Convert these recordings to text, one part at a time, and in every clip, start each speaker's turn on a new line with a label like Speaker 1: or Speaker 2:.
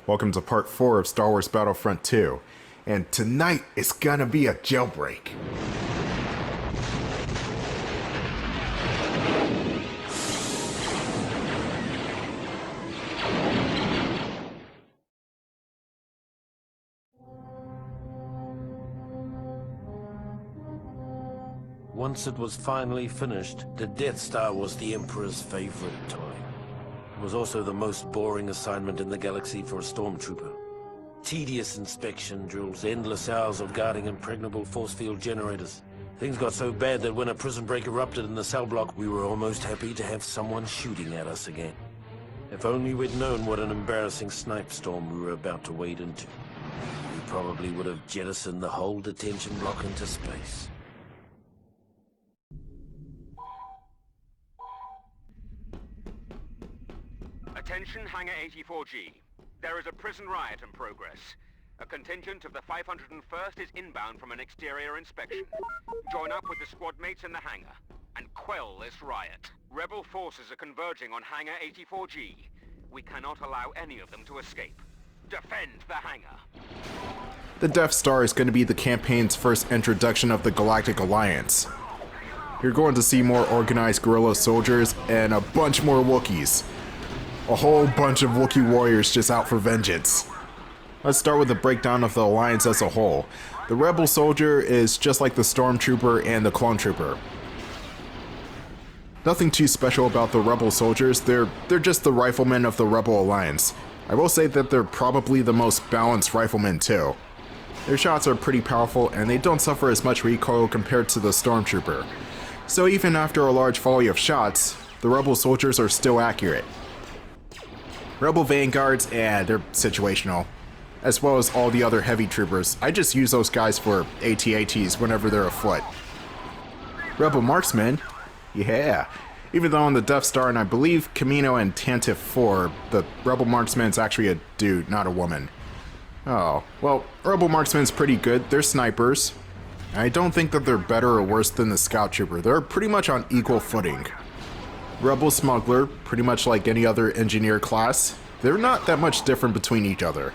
Speaker 1: Welcome to part 4 of Star Wars Battlefront 2. And tonight is gonna be a jailbreak.
Speaker 2: Once it was finally finished, the Death Star was the Emperor's favorite toy. It was also the most boring assignment in the galaxy for a stormtrooper. Tedious inspection drills, endless hours of guarding impregnable force field generators. Things got so bad that when a prison break erupted in the cell block, we were almost happy to have someone shooting at us again. If only we'd known what an embarrassing snipe storm we were about to wade into. We probably would have jettisoned the whole detention block into space.
Speaker 3: Attention Hangar 84G. There is a prison riot in progress. A contingent of the 501st is inbound from an exterior inspection. Join up with the squad mates in the hangar and quell this riot. Rebel forces are converging on Hangar 84G. We cannot allow any of them to escape. Defend the hangar.
Speaker 1: The Death Star is going to be the campaign's first introduction of the Galactic Alliance. You're going to see more organized guerrilla soldiers and a bunch more Wookiees. A whole bunch of Wookiee warriors just out for vengeance. Let's start with a breakdown of the Alliance as a whole. The Rebel soldier is just like the Stormtrooper and the Clone Trooper. Nothing too special about the Rebel soldiers, they're just the riflemen of the Rebel Alliance. I will say that they're probably the most balanced riflemen too. Their shots are pretty powerful and they don't suffer as much recoil compared to the Stormtrooper. So even after a large volley of shots, the Rebel soldiers are still accurate. Rebel Vanguards, they're situational. As well as all the other heavy troopers. I just use those guys for AT-ATs whenever they're afoot. Rebel Marksmen, yeah. Even though on the Death Star and I believe Camino and Tantive 4, the Rebel Marksman's actually a dude, not a woman. Oh, well, Rebel Marksman's pretty good. They're snipers. I don't think that they're better or worse than the Scout Trooper. They're pretty much on equal footing. Rebel Smuggler, pretty much like any other engineer class, they're not that much different between each other.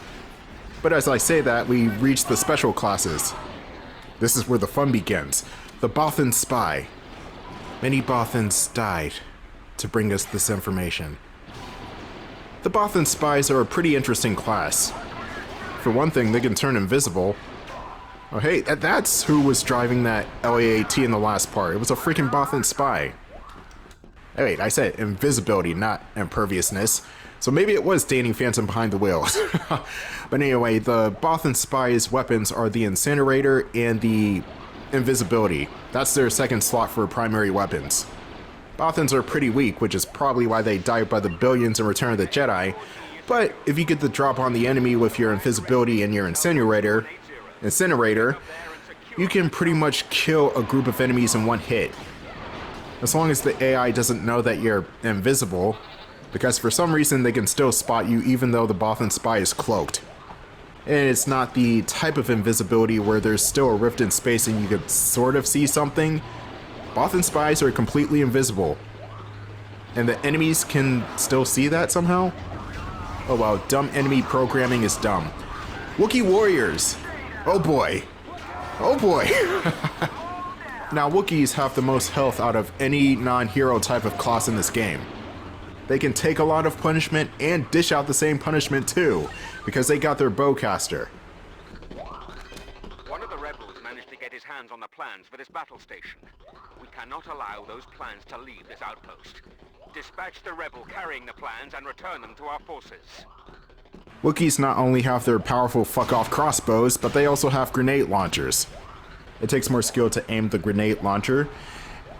Speaker 1: But as I say that, we reach the special classes. This is where the fun begins. The Bothan Spy. Many Bothans died to bring us this information. The Bothan Spies are a pretty interesting class. For one thing, they can turn invisible. Oh hey, that's who was driving that LAAT in the last part. It was a freaking Bothan Spy. Oh, wait, I said invisibility, not imperviousness. So maybe it was Danny Phantom behind the wheel. But anyway, the Bothan Spy's weapons are the Incinerator and the Invisibility. That's their second slot for primary weapons. Bothans are pretty weak, which is probably why they died by the billions in Return of the Jedi. But if you get the drop on the enemy with your Invisibility and your Incinerator, you can pretty much kill a group of enemies in one hit. As long as the AI doesn't know that you're invisible, because for some reason they can still spot you even though the Bothan Spy is cloaked. And it's not the type of invisibility where there's still a rift in space and you could sort of see something. Bothan Spies are completely invisible. And the enemies can still see that somehow? Oh well, dumb enemy programming is dumb. Wookiee Warriors! Oh boy. Oh boy! Now, Wookiees have the most health out of any non-hero type of class in this game. They can take a lot of punishment and dish out the same punishment too, because they got their bowcaster.
Speaker 3: One of the rebels managed to get his hands on the plans for this battle station. We cannot allow those plans to leave this outpost. Dispatch the rebel carrying the plans and return them to our forces.
Speaker 1: Wookiees not only have their powerful fuck-off crossbows, but they also have grenade launchers. It takes more skill to aim the grenade launcher,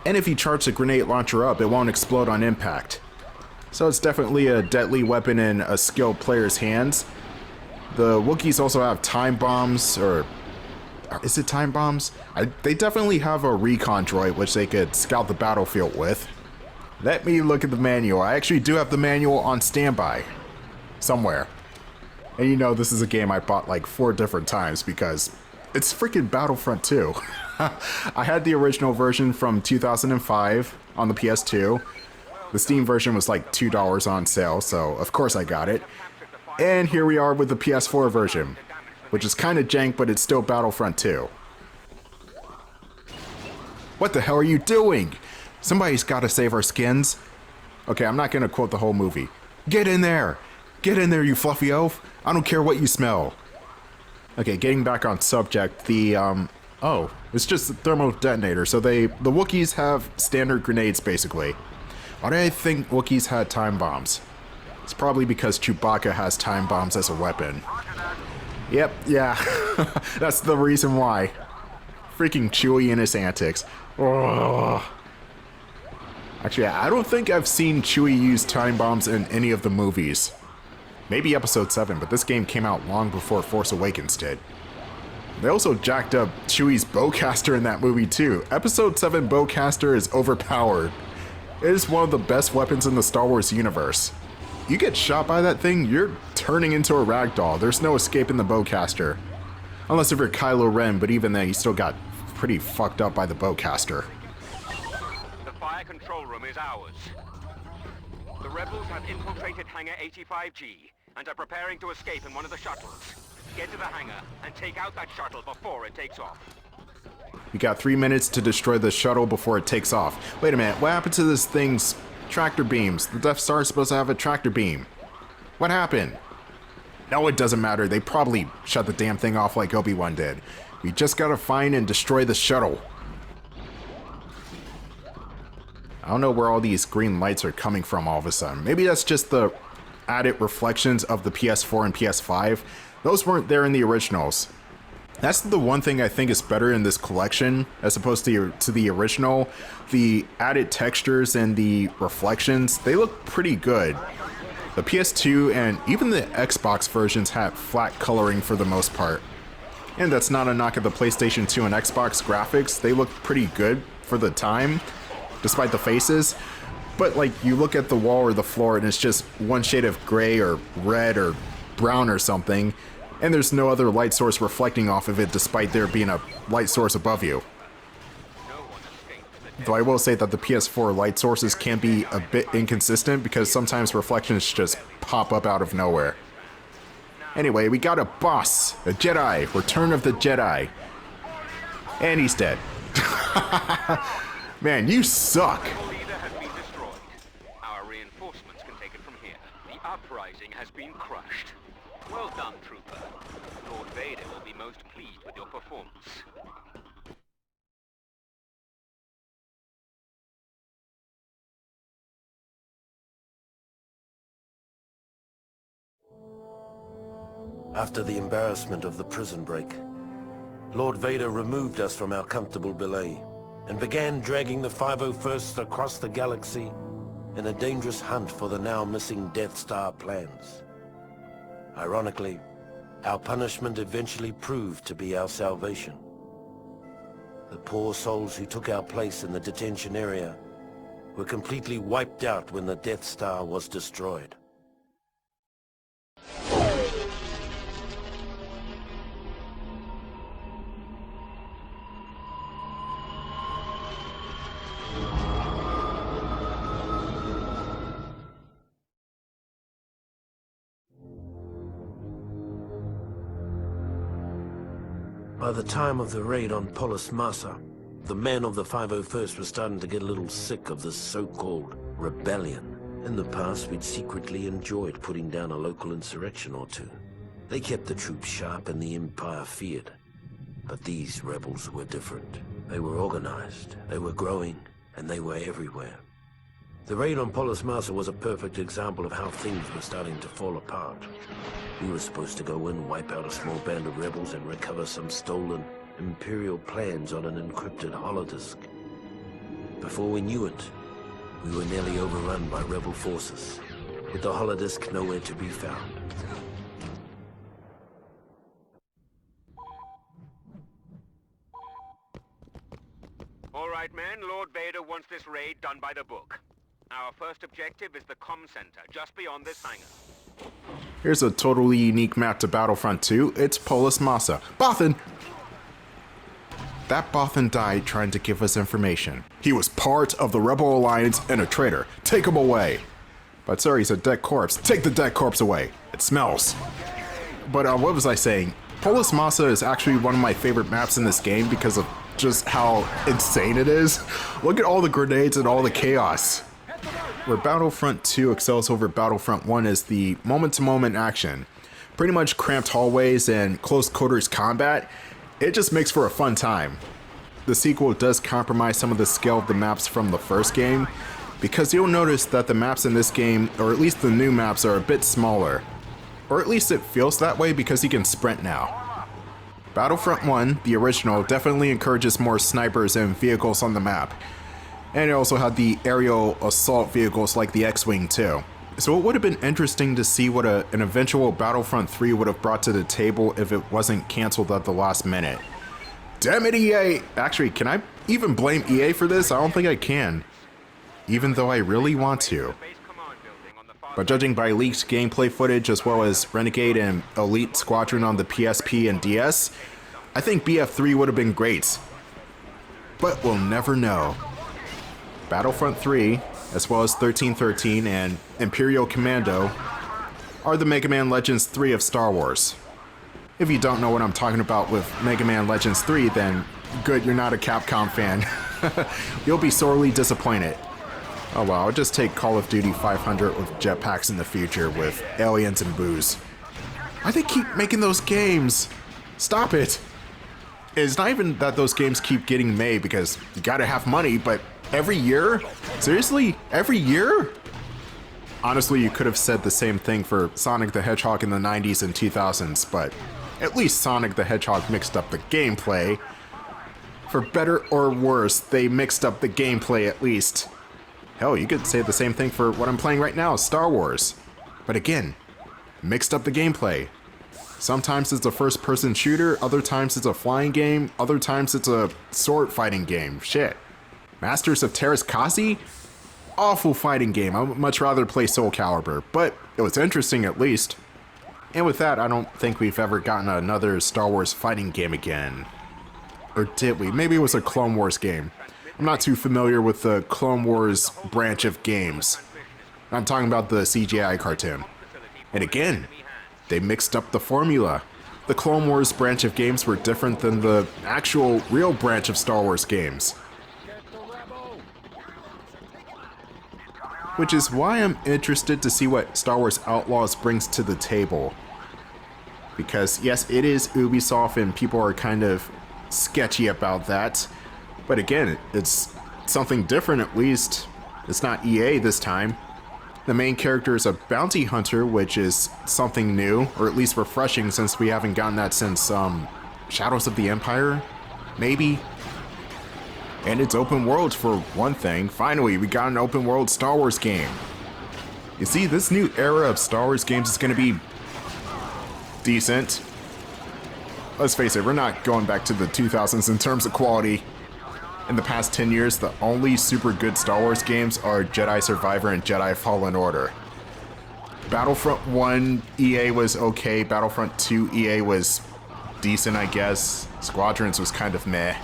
Speaker 1: and if you charge the grenade launcher up, it won't explode on impact. So it's definitely a deadly weapon in a skilled player's hands. The Wookiees also have time bombs, or is it time bombs? They definitely have a recon droid which they could scout the battlefield with. Let me look at the manual. I actually do have the manual on standby. Somewhere. And you know this is a game I bought like 4 different times because it's freaking Battlefront 2. I had the original version from 2005 on the PS2. The Steam version was like $2 on sale, so of course I got it. And here we are with the PS4 version, which is kind of jank, but it's still Battlefront 2. What the hell are you doing? Somebody's got to save our skins. Okay, I'm not going to quote the whole movie. Get in there! Get in there, you fluffy elf! I don't care what you smell. Okay, getting back on subject, oh, it's just a thermal detonator. So the Wookiees have standard grenades, basically. Why do I think Wookiees had time bombs? It's probably because Chewbacca has time bombs as a weapon. Yep, yeah. That's the reason why. Freaking Chewie and his antics. Ugh. Actually, I don't think I've seen Chewie use time bombs in any of the movies. Maybe Episode 7, but this game came out long before Force Awakens did. They also jacked up Chewie's bowcaster in that movie too. Episode 7 bowcaster is overpowered. It is one of the best weapons in the Star Wars universe. You get shot by that thing, you're turning into a ragdoll. There's no escaping the bowcaster. Unless if you're Kylo Ren, but even then he still got pretty fucked up by the bowcaster.
Speaker 3: The fire control room is ours. The rebels have infiltrated Hangar 85G and are preparing to escape in one of the shuttles. Get to the hangar and take out that shuttle before it takes off.
Speaker 1: You got 3 minutes to destroy the shuttle before it takes off. Wait a minute, what happened to this thing's tractor beams? The Death Star is supposed to have a tractor beam. What happened? No, it doesn't matter. They probably shut the damn thing off like Obi-Wan did. We just gotta find and destroy the shuttle. I don't know where all these green lights are coming from all of a sudden. Maybe that's just the added reflections of the PS4 and PS5. Those weren't there in the originals. That's the one thing I think is better in this collection as opposed to the original. The added textures and the reflections, they look pretty good. The PS2 and even the Xbox versions had flat coloring for the most part. And that's not a knock at the PlayStation 2 and Xbox graphics. They look pretty good for the time, despite the faces. But like, you look at the wall or the floor and it's just one shade of gray or red or brown or something, and there's no other light source reflecting off of it despite there being a light source above you. Though I will say that the PS4 light sources can be a bit inconsistent because sometimes reflections just pop up out of nowhere. Anyway, we got a boss, a Jedi, Return of the Jedi. And he's dead. Man, you suck.
Speaker 3: Uprising has been crushed. Well done, Trooper. Lord Vader will be most pleased with your performance.
Speaker 2: After the embarrassment of the prison break, Lord Vader removed us from our comfortable belay and began dragging the 501st across the galaxy in a dangerous hunt for the now missing Death Star plans. Ironically, our punishment eventually proved to be our salvation. The poor souls who took our place in the detention area were completely wiped out when the Death Star was destroyed. By the time of the raid on Polis Massa, the men of the 501st were starting to get a little sick of this so-called rebellion. In the past, we'd secretly enjoyed putting down a local insurrection or two. They kept the troops sharp and the Empire feared. But these rebels were different. They were organized, they were growing, and they were everywhere. The raid on Polis Massa was a perfect example of how things were starting to fall apart. We were supposed to go in, wipe out a small band of rebels, and recover some stolen Imperial plans on an encrypted holodisk. Before we knew it, we were nearly overrun by rebel forces, with the holodisk nowhere to be found.
Speaker 3: All right, men, Lord Vader wants this raid done by the book. Our first objective is the comm center, just beyond this hangar.
Speaker 1: Here's a totally unique map to Battlefront 2. It's Polis Massa. Bothan! That Bothan died trying to give us information. He was part of the Rebel Alliance and a traitor. Take him away! But sorry, he's a dead corpse. Take the dead corpse away. It smells. But what was I saying? Polis Massa is actually one of my favorite maps in this game because of just how insane it is. Look at all the grenades and all the chaos. Where Battlefront 2 excels over Battlefront 1 is the moment-to-moment action. Pretty much cramped hallways and close quarters combat. It just makes for a fun time. The sequel does compromise some of the scale of the maps from the first game, because you'll notice that the maps in this game, or at least the new maps, are a bit smaller. Or at least it feels that way because you can sprint now. Battlefront 1, the original, definitely encourages more snipers and vehicles on the map. And it also had the aerial assault vehicles like the X-Wing too. So it would have been interesting to see what an eventual Battlefront 3 would have brought to the table if it wasn't cancelled at the last minute. Damn it, EA! Actually, can I even blame EA for this? I don't think I can. Even though I really want to. But judging by leaked gameplay footage as well as Renegade and Elite Squadron on the PSP and DS, I think BF3 would have been great. But we'll never know. Battlefront 3, as well as 1313 and Imperial Commando, are the Mega Man Legends 3 of Star Wars. If you don't know what I'm talking about with Mega Man Legends 3, then good, you're not a Capcom fan. You'll be sorely disappointed. Oh well, I'll just take Call of Duty 500 with jetpacks in the future with aliens and booze. Why they keep making those games? Stop it! It's not even that those games keep getting made because you gotta have money, but every year? Seriously? Every year? Honestly, you could have said the same thing for Sonic the Hedgehog in the 90s and 2000s, but at least Sonic the Hedgehog mixed up the gameplay. For better or worse, they mixed up the gameplay at least. Hell, you could say the same thing for what I'm playing right now, Star Wars. But again, mixed up the gameplay. Sometimes it's a first-person shooter, other times it's a flying game, other times it's a sword fighting game. Shit. Masters of Terras Kasi? Awful fighting game. I would much rather play Soul Calibur, but it was interesting at least. And with that, I don't think we've ever gotten another Star Wars fighting game again. Or did we? Maybe it was a Clone Wars game. I'm not too familiar with the Clone Wars branch of games. I'm talking about the CGI cartoon. And again, they mixed up the formula. The Clone Wars branch of games were different than the actual real branch of Star Wars games. Which is why I'm interested to see what Star Wars Outlaws brings to the table. Because yes, it is Ubisoft and people are kind of sketchy about that. But again, it's something different at least. It's not EA this time. The main character is a bounty hunter, which is something new, or at least refreshing since we haven't gotten that since Shadows of the Empire, maybe? And it's open world for one thing. Finally, we got an open world Star Wars game. You see, this new era of Star Wars games is going to be decent. Let's face it, we're not going back to the 2000s in terms of quality. In the past 10 years, the only super good Star Wars games are Jedi Survivor and Jedi Fallen Order. Battlefront 1, EA was okay. Battlefront 2, EA was decent, I guess. Squadrons was kind of meh.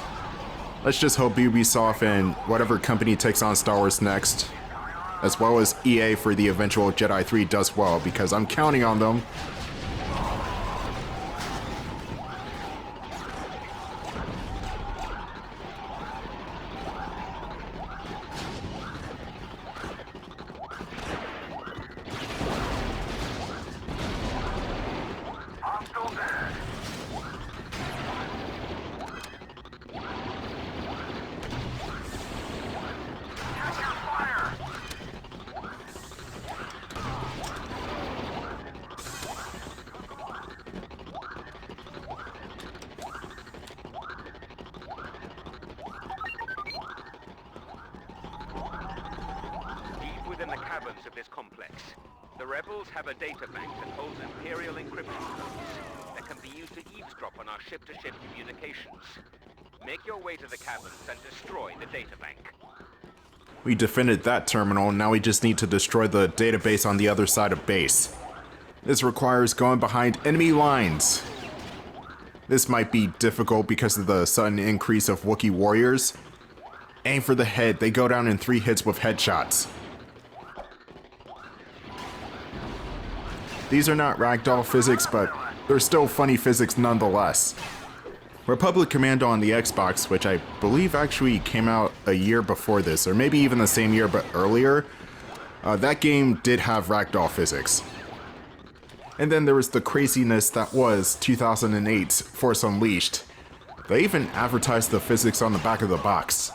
Speaker 1: Let's just hope Ubisoft and whatever company takes on Star Wars next, as well as EA for the eventual Jedi 3 does well, because I'm counting on them.
Speaker 3: Within the caverns of this complex, the rebels have a data bank that holds Imperial encryption codes that can be used to eavesdrop on our ship-to-ship communications. Make your way to the caverns and destroy the data bank.
Speaker 1: We defended that terminal, now we just need to destroy the database on the other side of base. This requires going behind enemy lines. This might be difficult because of the sudden increase of Wookiee warriors. Aim for the head, they go down in 3 hits with headshots. These are not ragdoll physics, but they're still funny physics nonetheless. Republic Commando on the Xbox, which I believe actually came out a year before this, or maybe even the same year but earlier, that game did have ragdoll physics. And then there was the craziness that was 2008's Force Unleashed. They even advertised the physics on the back of the box.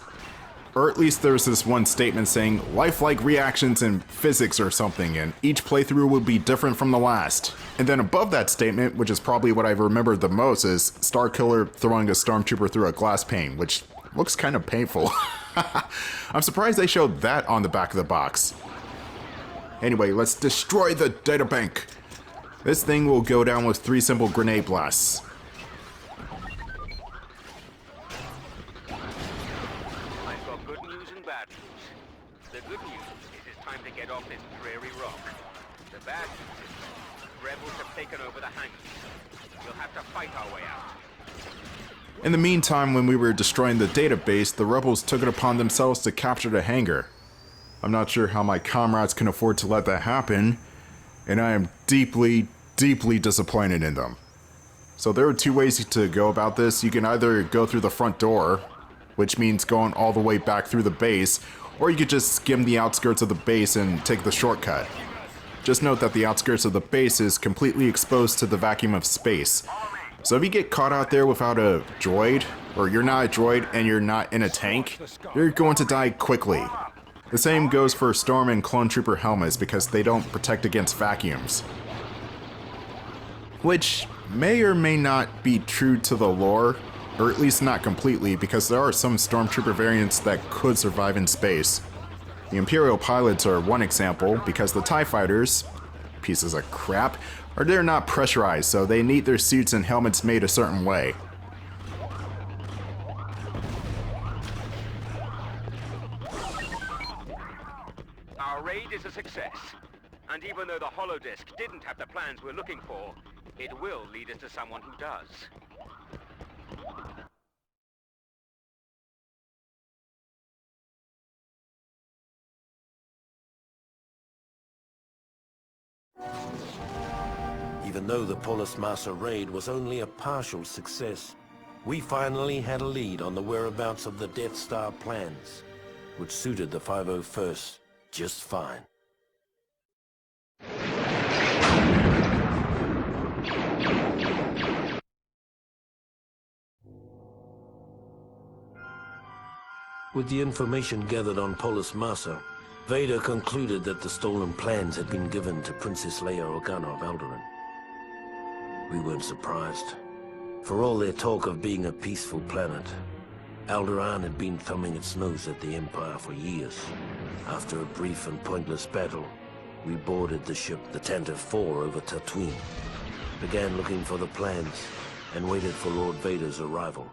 Speaker 1: Or at least there was this one statement saying lifelike reactions in physics or something, and each playthrough will be different from the last. And then above that statement, which is probably what I remember the most, is Starkiller throwing a stormtrooper through a glass pane, which looks kind of painful. I'm surprised they showed that on the back of the box. Anyway, let's destroy the databank. This thing will go down with 3 simple grenade blasts.
Speaker 3: I've got good news and bad news. The good news is it's time to get off this dreary rock. The bad news is rebels have taken over the hangars. We'll have to fight our way out.
Speaker 1: In the meantime, when we were destroying the database, the rebels took it upon themselves to capture the hangar. I'm not sure how my comrades can afford to let that happen, and I am deeply, deeply disappointed in them. So there are 2 ways to go about this. You can either go through the front door, which means going all the way back through the base, or you could just skim the outskirts of the base and take the shortcut. Just note that the outskirts of the base is completely exposed to the vacuum of space. So if you get caught out there without a droid, or you're not a droid and you're not in a tank, you're going to die quickly. The same goes for Storm and Clone Trooper helmets because they don't protect against vacuums. Which may or may not be true to the lore, or at least not completely, because there are some Stormtrooper variants that could survive in space. The Imperial pilots are one example, because the TIE fighters, pieces of crap, they're not pressurized, so they need their suits and helmets made a certain way.
Speaker 3: Our raid is a success. And even though the holodisc didn't have the plans we're looking for, it will lead us to someone who does.
Speaker 2: Even though the Polis Massa raid was only a partial success, we finally had a lead on the whereabouts of the Death Star plans, which suited the 501st just fine. With the information gathered on Polis Massa, Vader concluded that the stolen plans had been given to Princess Leia Organa of Alderaan. We weren't surprised. For all their talk of being a peaceful planet, Alderaan had been thumbing its nose at the Empire for years. After a brief and pointless battle, we boarded the ship, the Tantive 4, over Tatooine, began looking for the plans, and waited for Lord Vader's arrival.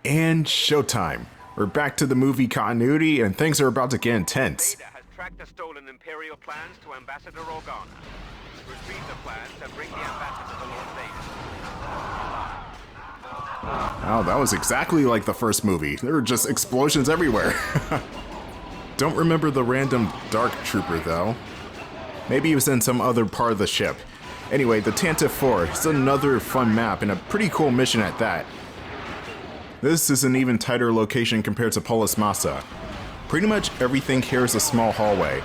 Speaker 1: And showtime. We're back to the movie continuity, and things are about to get intense.
Speaker 3: Vader has tracked the stolen Imperial plans to Ambassador Organa. Retrieve the plans and bring the ambassador to Lord Vader.
Speaker 1: Oh, that was exactly like the first movie. There were just explosions everywhere. Don't remember the random Dark Trooper, though. Maybe he was in some other part of the ship. Anyway, the Tantive 4 is another fun map and a pretty cool mission at that. This is an even tighter location compared to Polis Massa. Pretty much everything here is a small hallway.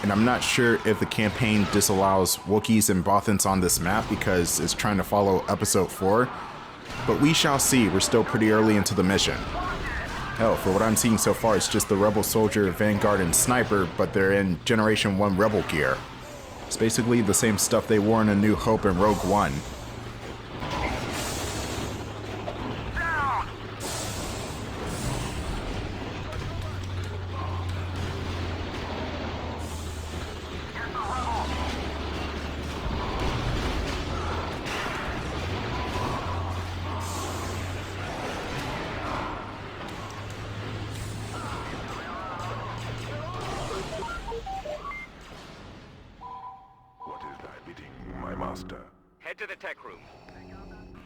Speaker 1: And I'm not sure if the campaign disallows Wookiees and Bothans on this map because it's trying to follow Episode 4. But we shall see, we're still pretty early into the mission. Hell, for what I'm seeing so far, it's just the Rebel Soldier, Vanguard, and Sniper, but they're in Generation 1 Rebel gear. It's basically the same stuff they wore in A New Hope and Rogue One.
Speaker 3: Head to the tech room.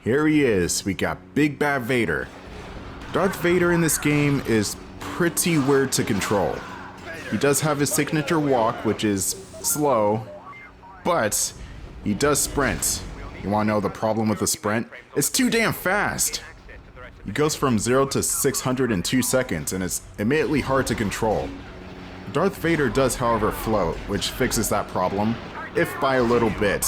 Speaker 1: Here he is. We got Big Bad Vader. Darth Vader in this game is pretty weird to control. He does have his signature walk, which is slow, but he does sprint. You want to know the problem with the sprint? It's too damn fast! He goes from 0 to 600 in 2 seconds, and it's immediately hard to control. Darth Vader does, however, float, which fixes that problem, if by a little bit.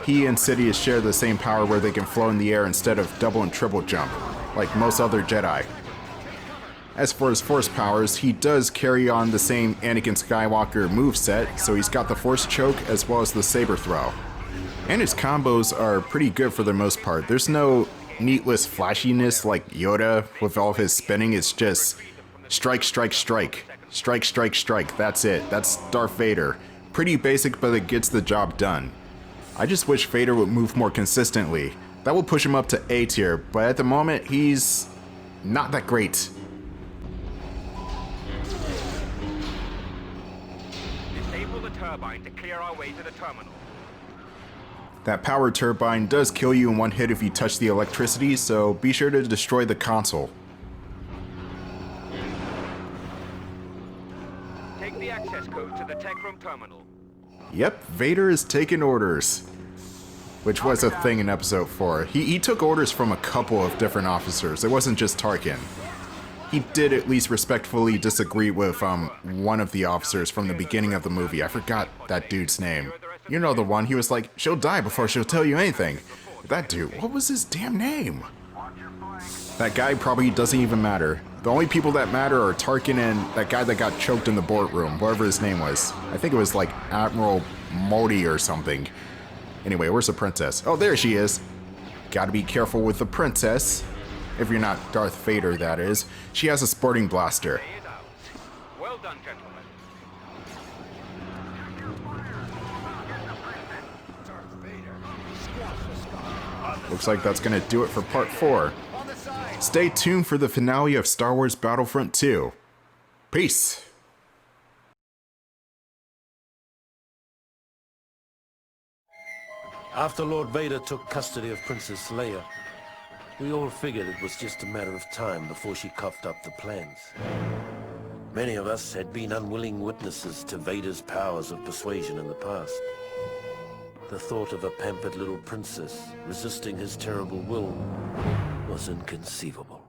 Speaker 1: He and Sidious share the same power where they can float in the air instead of double and triple jump, like most other Jedi. As for his Force powers, he does carry on the same Anakin Skywalker moveset, so he's got the Force Choke as well as the Saber Throw. And his combos are pretty good for the most part. There's no needless flashiness like Yoda with all of his spinning. It's just strike, strike, strike, strike, strike, strike. That's it. That's Darth Vader. Pretty basic, but it gets the job done. I just wish Vader would move more consistently. That will push him up to A tier, but at the moment, he's not that great.
Speaker 3: Disable the turbine to clear our way to the terminal.
Speaker 1: That power turbine does kill you in one hit if you touch the electricity, so be sure to destroy the console.
Speaker 3: Take the access code to the tech room terminal.
Speaker 1: Yep, Vader is taking orders. Which was a thing in episode 4. He took orders from a couple of different officers. It wasn't just Tarkin. He did at least respectfully disagree with one of the officers from the beginning of the movie. I forgot that dude's name. You know the one, he was like, she'll die before she'll tell you anything. That dude, what was his damn name? That guy probably doesn't even matter. The only people that matter are Tarkin and that guy that got choked in the boardroom, whatever his name was. I think it was like Admiral Modi or something. Anyway, where's the princess? Oh, there she is. Gotta be careful with the princess. If you're not Darth Vader, that is. She has a sporting blaster.
Speaker 3: Well done, gentlemen.
Speaker 1: Looks like that's gonna do it for part 4. Stay tuned for the finale of Star Wars Battlefront 2. Peace!
Speaker 2: After Lord Vader took custody of Princess Leia, we all figured it was just a matter of time before she coughed up the plans. Many of us had been unwilling witnesses to Vader's powers of persuasion in the past. The thought of a pampered little princess resisting his terrible will was inconceivable.